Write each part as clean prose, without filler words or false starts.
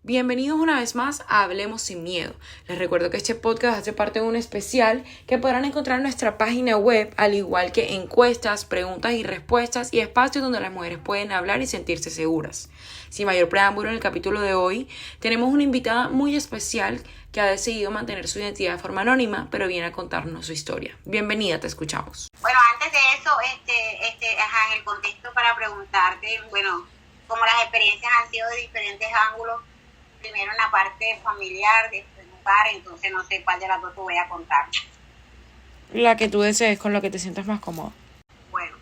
Bienvenidos una vez más a Hablemos Sin Miedo. Les recuerdo que este podcast hace parte de un especial que podrán encontrar en nuestra página web, al igual que encuestas, preguntas y respuestas y espacios donde las mujeres pueden hablar y sentirse seguras. Sin mayor preámbulo, en el capítulo de hoy tenemos una invitada muy especial que ha decidido mantener su identidad de forma anónima, pero viene a contarnos su historia. Bienvenida, te escuchamos. Bueno, antes de eso, en el contexto para preguntarte, como las experiencias han sido de diferentes ángulos, primero en la parte familiar, después lugar, entonces no sé cuál de las dos te voy a contar. La que tú desees, con lo que te sientas más cómoda. Bueno,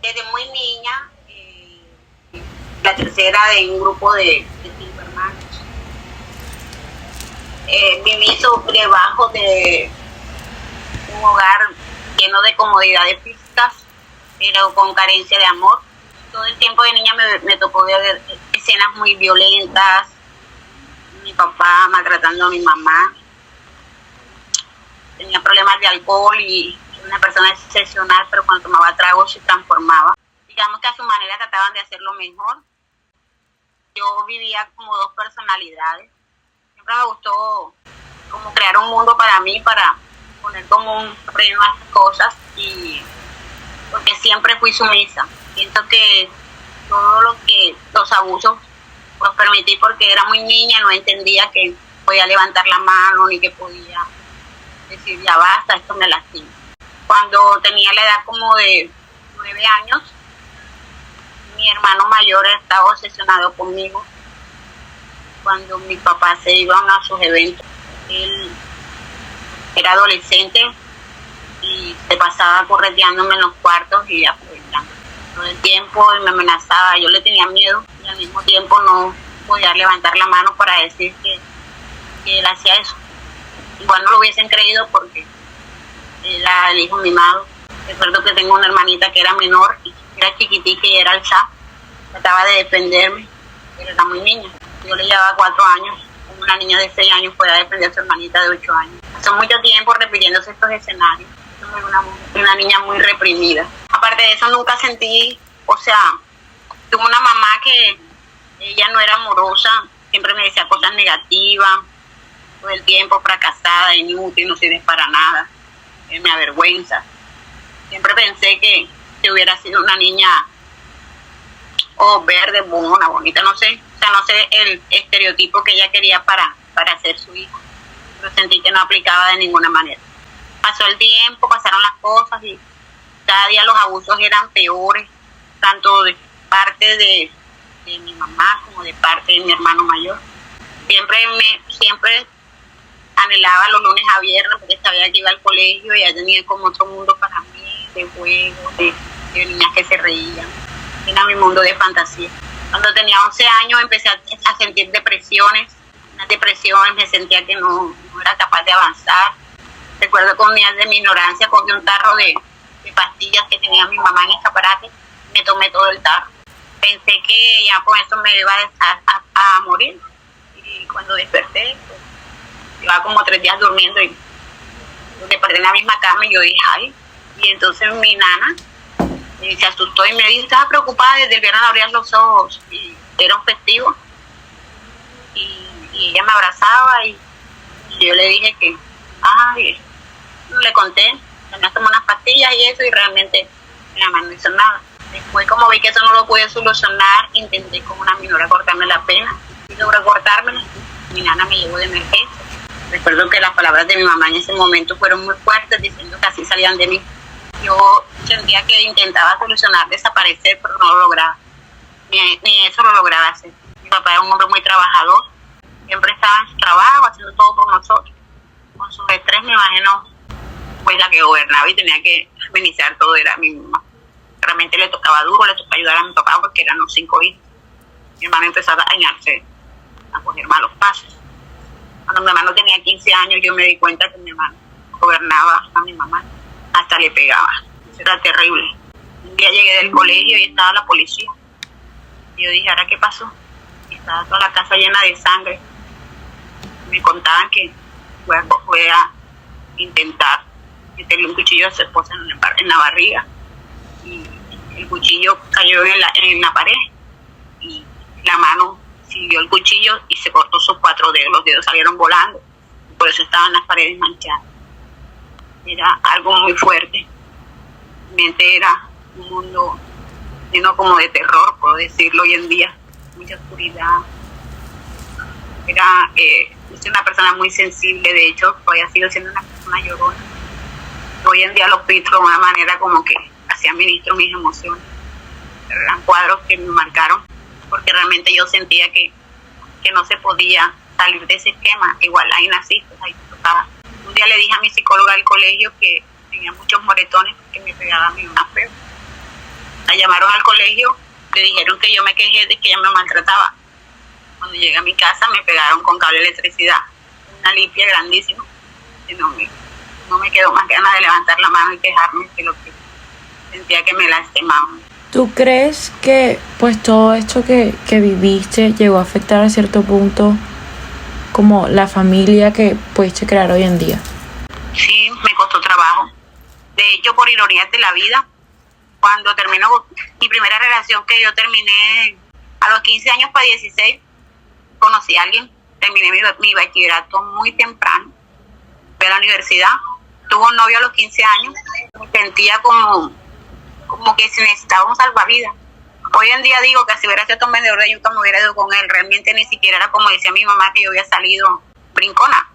desde muy niña, la tercera de un grupo de 5 hermanos, viví debajo de un hogar lleno de comodidades físicas, pero con carencia de amor. Todo el tiempo de niña me tocó ver escenas muy violentas, mi papá maltratando a mi mamá, tenía problemas de alcohol y una persona excepcional, pero cuando tomaba tragos se transformaba. Digamos que a su manera trataban de hacerlo mejor. Yo vivía como dos personalidades. Siempre me gustó como crear un mundo para mí, para poner como un freno a las cosas, y porque siempre fui sumisa. Siento que los abusos los permití porque era muy niña, no entendía que podía levantar la mano ni que podía decir ya basta, esto me lastima. Cuando tenía la edad como de 9 años, mi hermano mayor estaba obsesionado conmigo. Cuando mis papás se iban a sus eventos, él era adolescente y se pasaba correteándome en los cuartos y aprovechando todo el tiempo y me amenazaba. Yo le tenía miedo y al mismo tiempo no podía levantar la mano para decir que él hacía eso. Igual no lo hubiesen creído porque era el hijo mimado. Recuerdo que tengo una hermanita que era menor, era chiquitica y era alzada. Trataba de defenderme, pero era muy niña. Yo le llevaba 4 años. Una niña de 6 años puede defender a su hermanita de 8 años. Son mucho tiempo repitiéndose estos escenarios. Soy una niña muy reprimida. Aparte de eso, nunca sentí, tuve una mamá que ella no era amorosa, siempre me decía cosas negativas, todo el tiempo fracasada, inútil, no sirves para nada, me avergüenza. Siempre pensé que hubiera sido una niña verde, bonita, no sé el estereotipo que ella quería para ser su hijo, pero sentí que no aplicaba de ninguna manera. Pasó el tiempo, pasaron las cosas y cada día los abusos eran peores, tanto de parte de mi mamá como de parte de mi hermano mayor. Siempre anhelaba los lunes a viernes porque sabía que iba al colegio y ya tenía como otro mundo para mí, de juegos, de niñas que se reían. Era mi mundo de fantasía. Cuando tenía 11 años empecé a sentir depresiones, me sentía que no era capaz de avanzar. Recuerdo que un día de mi ignorancia cogí un tarro de pastillas que tenía mi mamá en el escaparate, me tomé todo el tarro. Pensé que ya con eso me iba a morir, y cuando desperté, pues, llevaba como 3 días durmiendo y desperté en la misma cama y yo dije, ay, y entonces mi nana se asustó y me dijo, estaba preocupada, desde el viernes abrías los ojos y era un festivo, y ella me abrazaba y yo le dije que, le conté, me tomé unas pastillas y eso, y realmente mi mamá no hizo nada. Después, como vi que eso no lo pude solucionar, intenté con una minora cortarme la pena, y logré cortármela. Mi nana me llevó de emergencia. Recuerdo que las palabras de mi mamá en ese momento fueron muy fuertes, diciendo que así salían de mí. Yo sentía que intentaba solucionar, desaparecer, pero no lo lograba. Ni eso lo lograba hacer. Mi papá era un hombre muy trabajador, siempre estaba en su trabajo, haciendo todo por nosotros. Con su estrés, me imagino, pues la que gobernaba y tenía que administrar todo era mi mamá. Realmente le tocaba duro, le tocaba ayudar a mi papá porque eran los 5 hijos. Mi hermano empezó a dañarse, a coger malos pasos. Cuando mi hermano tenía 15 años, yo me di cuenta que mi hermano gobernaba a mi mamá, hasta le pegaba. Eso era terrible. Un día llegué del colegio y estaba la policía. Y yo dije, ¿ahora qué pasó? Y estaba toda la casa llena de sangre. Me contaban que fue a intentar meterle un cuchillo a su esposa en la barriga, y el cuchillo cayó en la pared y la mano siguió el cuchillo y se cortó sus 4 dedos, los dedos salieron volando, por eso estaban las paredes manchadas. Era algo muy fuerte. Mi mente era un mundo lleno como de terror, puedo decirlo hoy en día, mucha oscuridad. Soy una persona muy sensible, de hecho, todavía sigo siendo una persona llorona. Hoy en día lo filtro de una manera como que así administro mis emociones. Eran cuadros que me marcaron, porque realmente yo sentía que no se podía salir de ese esquema. Igual ahí naciste, ahí te tocaba. Un día le dije a mi psicóloga del colegio que tenía muchos moretones porque me pegaba a mí una feo. La llamaron al colegio, le dijeron que yo me quejé de que ella me maltrataba. Cuando llegué a mi casa me pegaron con cable de electricidad, una limpia grandísima, y no me quedó más ganas de levantar la mano y quejarme que lo que sentía que me lastimaban. ¿Tú crees que pues todo esto que viviste llegó a afectar a cierto punto como la familia que pudiste crear hoy en día? Sí, me costó trabajo. De hecho, por ironías de la vida, cuando terminó mi primera relación, que yo terminé a los 15 años para 16, conocí a alguien, terminé mi bachillerato muy temprano, fui a la universidad, tuve un novio a los 15 años, me sentía como que se necesitaba un salvavidas. Hoy en día digo que si hubiera sido un vendedor de yuca me hubiera ido con él, realmente ni siquiera era como decía mi mamá que yo había salido brincona.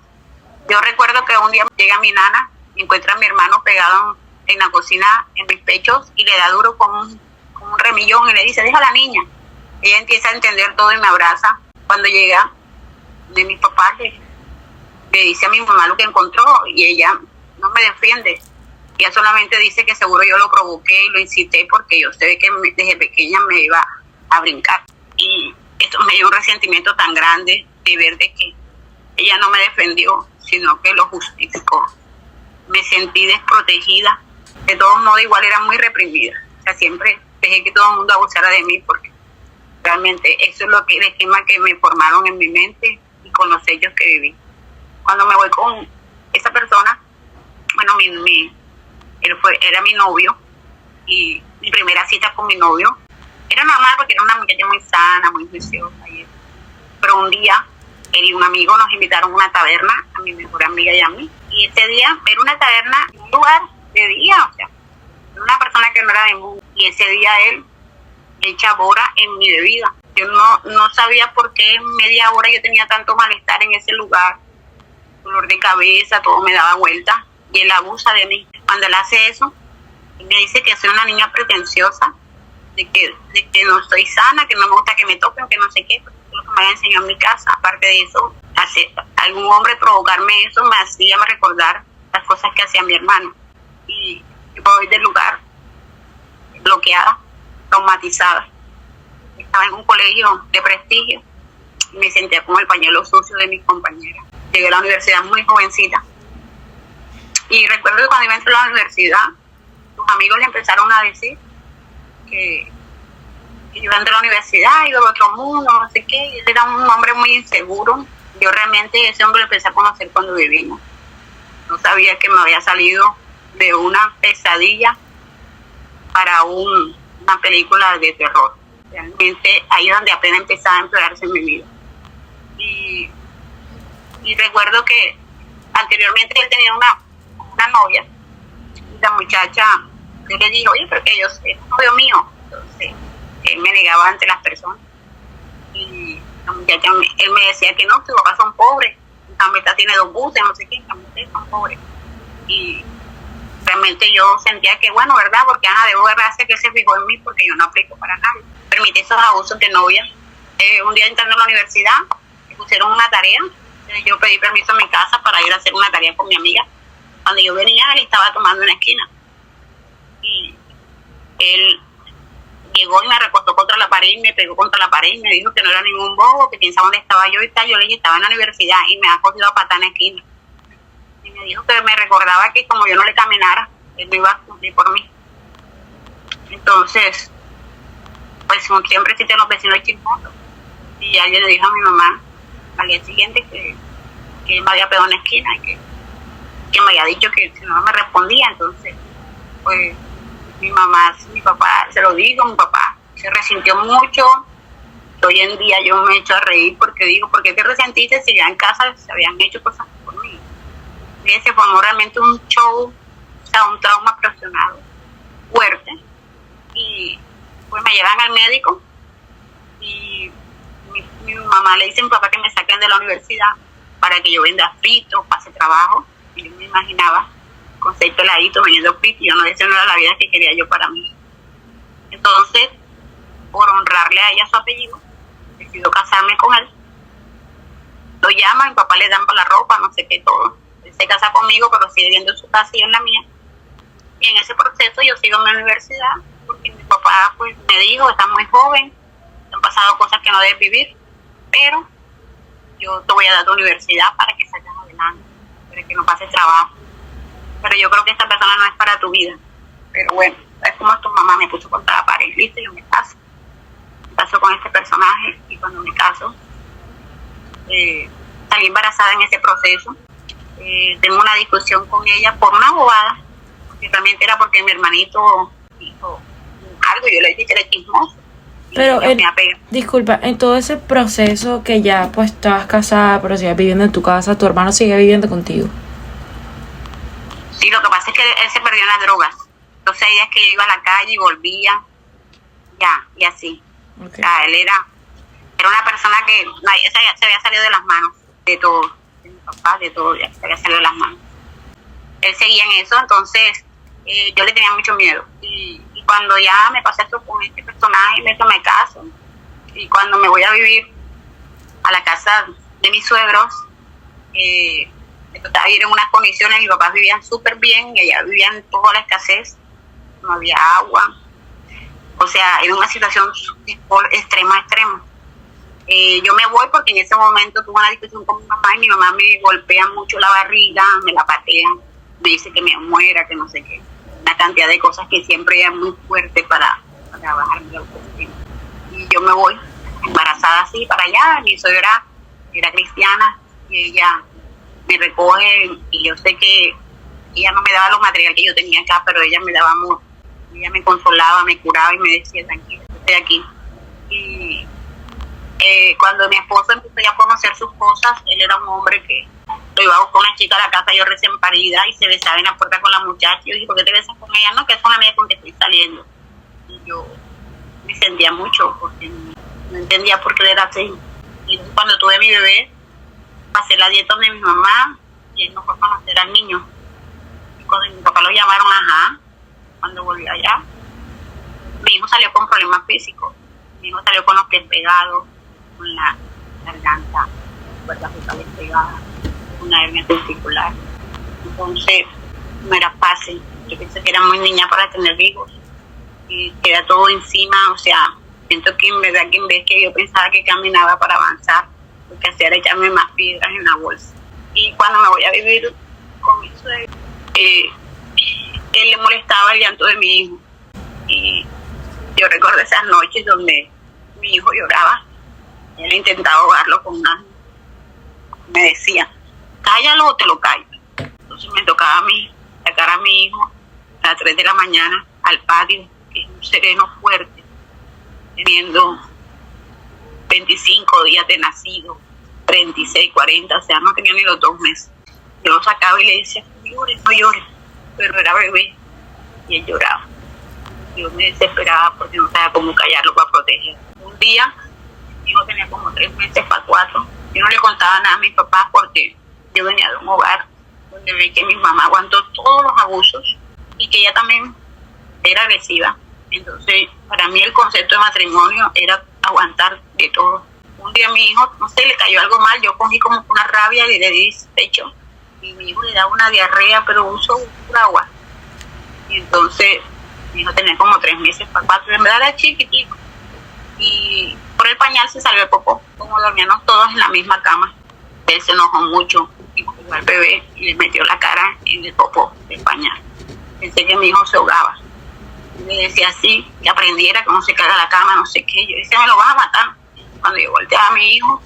Yo recuerdo que un día llega mi nana y encuentra a mi hermano pegado en la cocina en mis pechos y le da duro con un remillón y le dice, deja a la niña. Ella empieza a entender todo y me abraza. Cuando llega de mi papá le dice a mi mamá lo que encontró y ella no me defiende. Ella solamente dice que seguro yo lo provoqué y lo incité porque yo sé que desde pequeña me iba a brincar. Y esto me dio un resentimiento tan grande de ver de que ella no me defendió, sino que lo justificó. Me sentí desprotegida. De todos modos, igual era muy reprimida. O sea, siempre dejé que todo el mundo abusara de mí porque realmente eso es el esquema que me formaron en mi mente y con los hechos que viví. Cuando me voy con esa persona, bueno, era mi novio y mi primera cita con mi novio era normal porque era una muchacha muy sana, muy juiciosa. Pero un día él y un amigo nos invitaron a una taberna, a mi mejor amiga y a mí. Y ese día era una taberna, un lugar de día, o sea, una persona que no era de mundo. Y ese día él echa bora en mi bebida. Yo no sabía por qué en media hora yo tenía tanto malestar en ese lugar, dolor de cabeza, todo me daba vuelta y él abusa de mí. Cuando él hace eso, él me dice que soy una niña pretenciosa, de que no estoy sana, que no me gusta que me toquen, que no sé qué, porque es lo que me había enseñado en mi casa. Aparte de eso, algún hombre provocarme eso me hacía recordar las cosas que hacía mi hermano. Y yo voy del lugar bloqueada, traumatizada. Estaba en un colegio de prestigio y me sentía como el pañuelo sucio de mis compañeras. Llegué a la universidad muy jovencita y recuerdo que cuando iba a entrar a la universidad, sus amigos le empezaron a decir que yo iba a entrar a la universidad, iba a otro mundo, no sé qué. Y él era un hombre muy inseguro. Yo realmente ese hombre lo empecé a conocer cuando vivimos. No sabía que me había salido de una pesadilla para una película de terror. Realmente ahí es donde apenas empezaba a empeorarse mi vida. Y recuerdo que anteriormente él tenía una novia. La muchacha, yo le dije, oye, pero que yo es un novio mío. Entonces, él me negaba ante las personas. Y la muchacha, él me decía que no, que sus papás son pobres. La mitad tiene 2 buses, no sé qué, la mitad son pobres. Y realmente yo sentía que, bueno, ¿verdad? Porque debo de gracia que él se fijó en mí porque yo no aplico para nada. Permití esos abusos de novia. Un día entrando a la universidad, me pusieron una tarea. Yo pedí permiso en mi casa para ir a hacer una tarea con mi amiga. Cuando yo venía, él estaba tomando en la esquina. Y él llegó y me recostó contra la pared y me pegó contra la pared y me dijo que no era ningún bobo, que pensaba dónde estaba yo y tal. Yo le dije, estaba en la universidad y me ha cogido a patada en la esquina. Y me dijo que me recordaba que como yo no le caminara, él no iba a cumplir por mí. Entonces, pues siempre existen los vecinos chismosos. Y alguien le dijo a mi mamá al día siguiente que él me había pegado en la esquina y que me había dicho que si no me respondía. Entonces, pues mi papá se lo dijo, mi papá se resintió mucho, hoy en día yo me echo a reír porque digo, ¿por qué te resentiste si ya en casa se habían hecho cosas por mí? Y ese fue realmente un show, o sea, un trauma profesional fuerte. Y pues me llevan al médico y mi mamá le dice a mi papá que me saquen de la universidad para que yo venda fritos, pase trabajo. Y yo me imaginaba con 6 peladitos vendiendo fritos y yo no, esa no era la vida que quería yo para mí. Entonces, por honrarle a ella su apellido, decido casarme con él. Lo llama, mi papá le dan para la ropa, no sé qué, todo. Él se casa conmigo, pero sigue viviendo en su casa y en la mía. Y en ese proceso yo sigo en mi universidad, porque mi papá pues me dijo, estás muy joven, te han pasado cosas que no debes vivir, pero yo te voy a dar tu universidad para que salgas adelante, para que no pases trabajo. Pero yo creo que esta persona no es para tu vida. Pero bueno, es como tu mamá me puso contra la pared, listo, yo me caso. Me caso con este personaje y cuando me caso, salí embarazada en ese proceso. Tengo una discusión con ella por una bobada, porque realmente era porque mi hermanito hizo algo y yo le dije que era chismoso. Pero, disculpa, en todo ese proceso que ya pues estabas casada, pero sigues viviendo en tu casa, tu hermano sigue viviendo contigo. Sí, lo que pasa es que él se perdió en las drogas. Entonces hay días que yo iba a la calle y volvía, ya, y así. Okay. O sea, él era una persona que se había salido de las manos, de todo, de mi papá, de todo, ya se había salido de las manos. Él seguía en eso, entonces yo le tenía mucho miedo. Y cuando ya me pasé esto con este personaje, me caso. Y cuando me voy a vivir a la casa de mis suegros, me tocaba vivir en unas condiciones, mis papás vivían súper bien y allá vivían toda la escasez, no había agua. O sea, era una situación extrema. Yo me voy porque en ese momento tuve una discusión con mi mamá y mi mamá me golpea mucho la barriga, me la patea, me dice que me muera, que no sé qué. Una cantidad de cosas que siempre era muy fuerte para bajarme la autoestima. Y yo me voy embarazada así para allá. Mi suegra era cristiana y ella me recoge y yo sé que ella no me daba los materiales que yo tenía acá, pero ella me daba amor. Ella me consolaba, me curaba y me decía, tranquila, estoy aquí. Y cuando mi esposo empezó ya a conocer sus cosas, él era un hombre que lo iba a buscar una chica a la casa, yo recién parida, y se besaba en la puerta con la muchacha. Y yo dije, ¿por qué te besas con ella? No, que es una amiga con que estoy saliendo. Y yo me sentía mucho porque no entendía por qué él era así. Y cuando tuve mi bebé, pasé la dieta de mi mamá y él no fue a conocer al niño. Y cuando mi papá lo llamaron, cuando volvió allá, mi hijo salió con problemas físicos. Mi hijo salió con los pies pegados, con la garganta, cuerdas vocales pegadas, una hernia testicular. Entonces no era fácil. Yo pensé que era muy niña para tener hijos y queda todo encima. O sea, siento que en verdad que en vez que yo pensaba que caminaba para avanzar, lo que hacía era echarme más piedras en la bolsa. Y cuando me voy a vivir con mi suegro, él le molestaba el llanto de mi hijo. Y yo recuerdo esas noches donde mi hijo lloraba. Él intentaba ahogarlo con una... Me decía, cállalo o te lo callo. Entonces me tocaba a mí sacar a mi hijo a las 3 de la mañana al patio, que es un sereno fuerte, teniendo 25 días de nacido, 36, 40, o sea, no tenía ni los 2 meses. Yo lo sacaba y le decía, no llores, pero era bebé y él lloraba. Yo me desesperaba porque no sabía cómo callarlo para proteger. Un día, mi hijo tenía como 3 meses para 4. Yo no le contaba nada a mis papás porque yo venía de un hogar donde vi que mi mamá aguantó todos los abusos y que ella también era agresiva. Entonces, para mí el concepto de matrimonio era aguantar de todo. Un día mi hijo, no sé, le cayó algo mal, yo cogí como una rabia y le di pecho. Y mi hijo le daba una diarrea, pero usó pura agua. Y entonces, mi hijo tenía como 3 meses para 4, en verdad era chiquitico. Y por el pañal se salió el popó. Como dormíamos todos en la misma cama, él se enojó mucho y cogió al bebé y le metió la cara en el popó del pañal. Pensé que mi hijo se ahogaba. Y me decía así, que aprendiera, que no se caga la cama, no sé qué. Yo decía, me lo vas a matar. Cuando yo volteaba a mi hijo,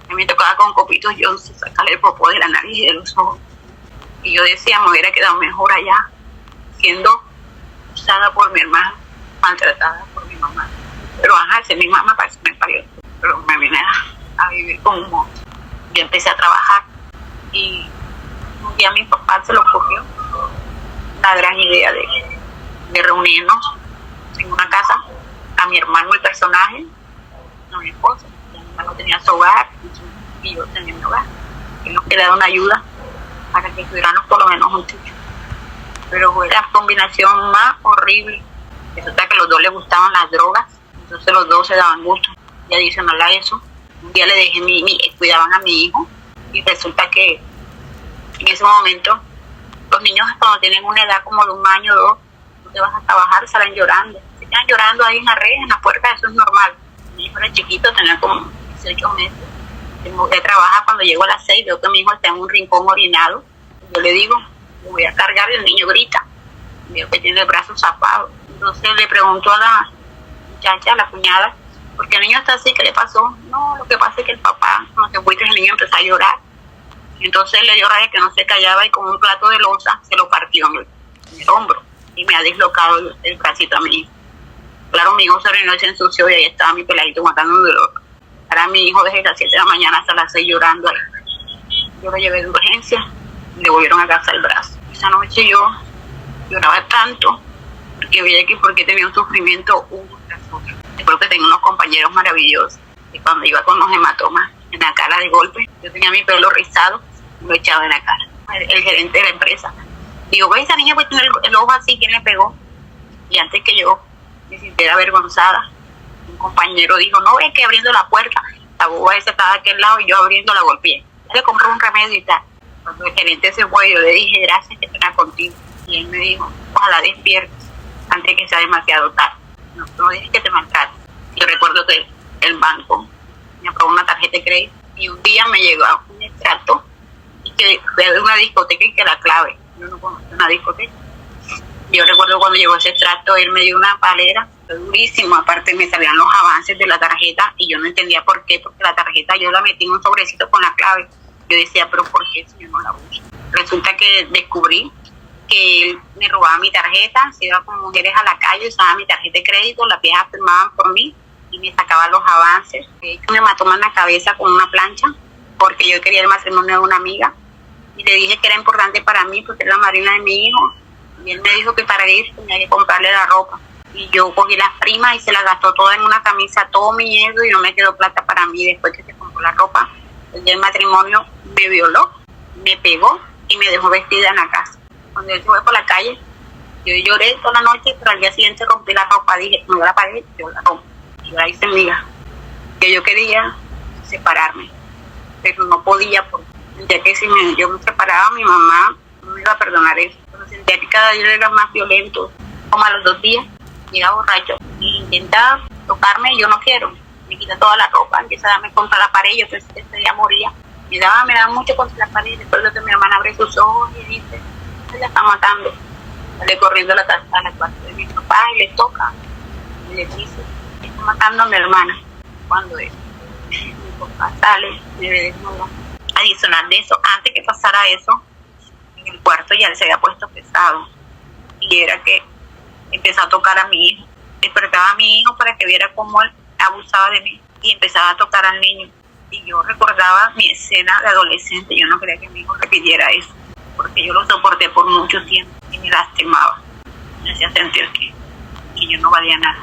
a mí me tocaba con copitos Johnson sacarle el popó de la nariz y de los ojos. Y yo decía, me hubiera quedado mejor allá, siendo usada por mi hermano, maltratada por mi mamá. pero ese mi mamá parece que me parió, pero me vine a vivir con un monstruo. Yo empecé a trabajar y un día mi papá se lo cogió la gran idea de reunirnos en una casa, a mi hermano el personaje, a mi esposa. Mi hermano tenía su hogar y yo tenía mi hogar. Él nos quería dar una ayuda para que tuviéramos por lo menos un techo. Pero fue la combinación más horrible. Resulta que a los dos les gustaban las drogas, entonces los dos se daban gusto. Y adicional a eso, un día le dejé cuidaban a mi hijo, y resulta que en ese momento los niños cuando tienen una edad como de 1 año o 2, tú te vas a trabajar, salen llorando. Se quedan llorando ahí en la reja, en la puerta, eso es normal. Mi hijo era chiquito, tenía como 18 meses. De trabajar, cuando llego a las 6, veo que mi hijo está en un rincón orinado. Yo le digo, lo voy a cargar, y el niño grita. Veo que tiene el brazo zafado. Entonces le pregunto a la muchacha, a la cuñada, ¿por qué el niño está así? ¿Qué le pasó? No, lo que pasa es que el papá, cuando se fuiste, el niño empezó a llorar. Entonces le dio rabia que no se callaba y con un plato de loza se lo partió en el hombro y me ha dislocado el bracito a mi hijo. Claro, mi hijo se orinó y se ensució y ahí estaba mi peladito matando un dolor. Ahora mi hijo desde las 7 de la mañana hasta las 6 llorando. Yo lo llevé de urgencia y le volvieron a casa el brazo. Esa noche yo lloraba tanto porque veía que porque tenía un sufrimiento uno tras otro. Recuerdo que tenía unos compañeros maravillosos y cuando iba con los hematomas en la cara de golpe, yo tenía mi pelo rizado y lo echaba en la cara. El gerente de la empresa digo, esa niña puede tener el ojo así, ¿quién le pegó? Y antes que yo me sintiera avergonzada, un compañero dijo, no ves que abriendo la puerta, la boba esa estaba de aquel lado y yo abriendo la golpeé. Le compré un remedio y tal. Cuando el gerente se fue, yo le dije, gracias, que tenga contigo. Y él me dijo, ojalá despiertes antes que sea demasiado tarde. No dejes que te maltrates. Yo recuerdo que el banco me aprobó una tarjeta de crédito y un día me llegó un extracto y que fue de una discoteca y que la clave. Yo no conozco una discoteca. Yo recuerdo cuando llegó ese extracto, él me dio una palera, fue durísimo. Aparte me salían los avances de la tarjeta y yo no entendía por qué, porque la tarjeta yo la metí en un sobrecito con la clave. Yo decía, pero ¿por qué si yo no la uso? Resulta que descubrí que él me robaba mi tarjeta, se iba con mujeres a la calle, usaba mi tarjeta de crédito, las viejas firmaban por mí y me sacaba los avances. Me mató en la cabeza con una plancha porque yo quería el matrimonio de una amiga y le dije que era importante para mí porque era la madrina de mi hijo y él me dijo que para ir tenía que comprarle la ropa y yo cogí las primas y se las gastó toda en una camisa, todo mi dinero y no me quedó plata para mí. Después que se compró la ropa, el día del matrimonio me violó, me pegó y me dejó vestida en la casa. Cuando él se fue por la calle, yo lloré toda la noche, pero al día siguiente rompí la ropa, dije, no la pagué, yo la rompo. Y yo la hice amiga, que yo quería separarme, pero no podía, porque sentía que si yo me separaba, mi mamá no me iba a perdonar eso. Pero sentía que cada día era más violento. Como a los 2 días, llega borracho y intenta tocarme y yo no quiero. Me quita toda la ropa, empieza a darme contra la pared, yo pensé que ese día moría. Me daba mucho contra la pared, después de que mi hermana abre sus ojos y dice, se la está matando. Sale corriendo a la casa de mi papá y le toca y le dice, está matando a mi hermana. Cuando mi papá sale, me ve desnuda. Adicional de eso, antes que pasara eso, en el cuarto ya se había puesto pesado y era que empezó a tocar a mi hijo, despertaba a mi hijo para que viera cómo él abusaba de mí y empezaba a tocar al niño. Y yo recordaba mi escena de adolescente, yo no quería que mi hijo repitiera eso, porque yo lo soporté por mucho tiempo y me lastimaba, me hacía sentir que yo no valía nada.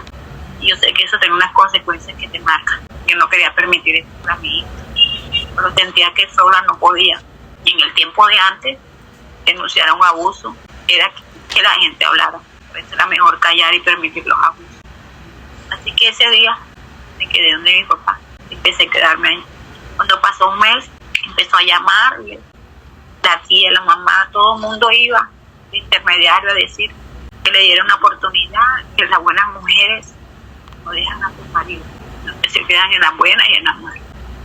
Y yo sé que eso tiene unas consecuencias que te marcan. Yo no quería permitir eso para mi hijo, pero sentía que sola no podía. Y en el tiempo de antes, denunciar un abuso era que la gente hablara. Por eso era mejor callar y permitir los abusos. Así que ese día me quedé donde mi papá, empecé a quedarme ahí. Cuando pasó un mes, empezó a llamar, la tía, la mamá, todo el mundo iba de intermediario a decir que le dieron una oportunidad, que las buenas mujeres no dejan a sus maridos, que se quedan en las buenas y en las malas.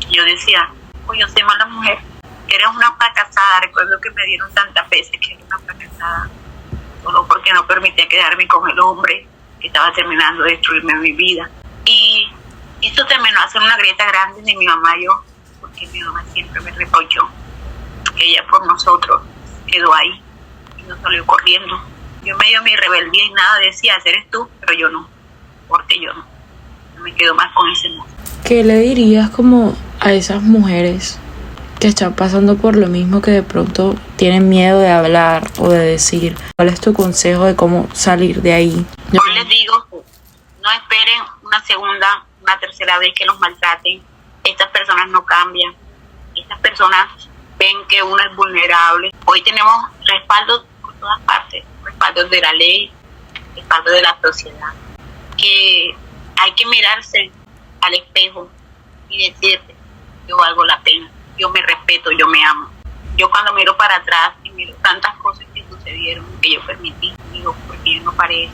Yo decía, pues yo soy mala mujer, que eres una fracasada. Recuerdo que me dieron tantas veces que era una fracasada, solo porque no permitía quedarme con el hombre que estaba terminando de destruirme mi vida. Y esto terminó a hacer una grieta grande entre mi mamá y yo, porque mi mamá siempre me reprochó que ella por nosotros quedó ahí y no salió corriendo. Yo medio mi rebeldía y nada decía, eres tú, pero yo no, porque yo no me quedo más con ese mundo. ¿Qué le dirías como a esas mujeres que están pasando por lo mismo, que de pronto tienen miedo de hablar o de decir? ¿Cuál es tu consejo de cómo salir de ahí? Hoy les digo, no esperen una segunda, una tercera vez que los maltraten. Estas personas no cambian. Estas personas ven que uno es vulnerable. Hoy tenemos respaldo por todas partes, respaldo de la ley, respaldo de la sociedad, que hay que mirarse al espejo y decirte, yo valgo la pena, yo me respeto, yo me amo. Yo cuando miro para atrás y miro tantas cosas que sucedieron, que yo permití, digo, porque yo no paré.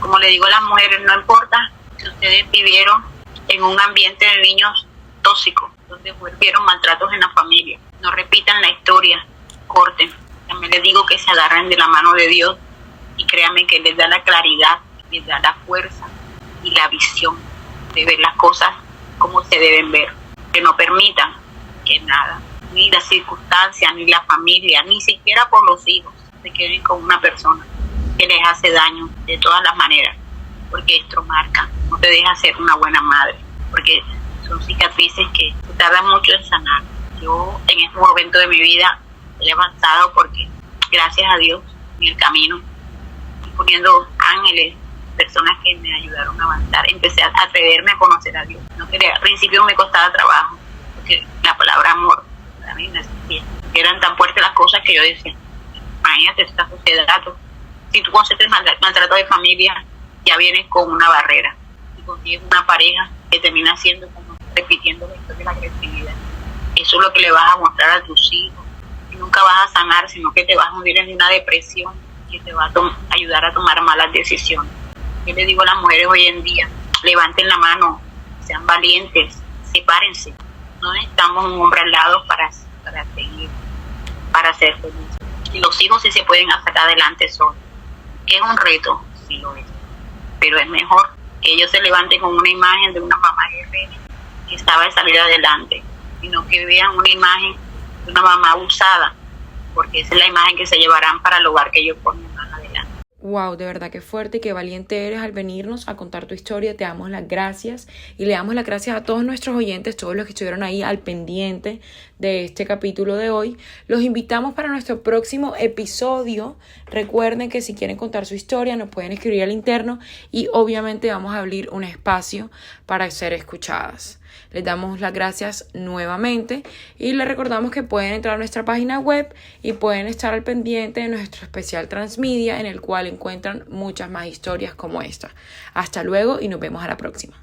Como le digo a las mujeres, no importa si ustedes vivieron en un ambiente de niños tóxicos, donde vieron maltratos en la familia, no repitan la historia, corten. También les digo que se agarren de la mano de Dios y créanme que les da la claridad, les da la fuerza y la visión de ver las cosas como se deben ver. Que no permitan que nada, ni las circunstancias, ni la familia, ni siquiera por los hijos, se queden con una persona que les hace daño de todas las maneras, porque esto marca, no te deja ser una buena madre, porque son cicatrices que tardan mucho en sanar. Yo en este momento de mi vida he avanzado porque gracias a Dios en el camino y poniendo ángeles, personas que me ayudaron a avanzar, empecé a atreverme a conocer a Dios. No quería, al principio me costaba trabajo, porque la palabra amor a mí no existía. Eran tan fuertes las cosas que yo decía, imagínate esta sociedad, si tú concentras maltrato de familia, ya vienes con una barrera. Y consigues una pareja que termina siendo como repitiendo la historia de la agresividad. Eso es lo que le vas a mostrar a tus hijos. Y nunca vas a sanar, sino que te vas a hundir en una depresión que te va a ayudar a tomar malas decisiones. Yo le digo a las mujeres hoy en día, levanten la mano, sean valientes, sepárense. No necesitamos un hombre al lado para seguir, para ser felices. Y los hijos sí se pueden sacar adelante solos. ¿Es un reto? Sí lo es. Pero es mejor que ellos se levanten con una imagen de una mamá guerrera que estaba de salir adelante, sino que vean una imagen de una mamá abusada, porque esa es la imagen que se llevarán para el hogar que ellos ponen más adelante. Wow, de verdad que fuerte y qué valiente eres al venirnos a contar tu historia. Te damos las gracias y le damos las gracias a todos nuestros oyentes, todos los que estuvieron ahí al pendiente de este capítulo de hoy. Los invitamos para nuestro próximo episodio. Recuerden que si quieren contar su historia nos pueden escribir al interno y obviamente vamos a abrir un espacio para ser escuchadas. Les damos las gracias nuevamente y les recordamos que pueden entrar a nuestra página web y pueden estar al pendiente de nuestro especial Transmedia, en el cual encuentran muchas más historias como esta. Hasta luego y nos vemos a la próxima.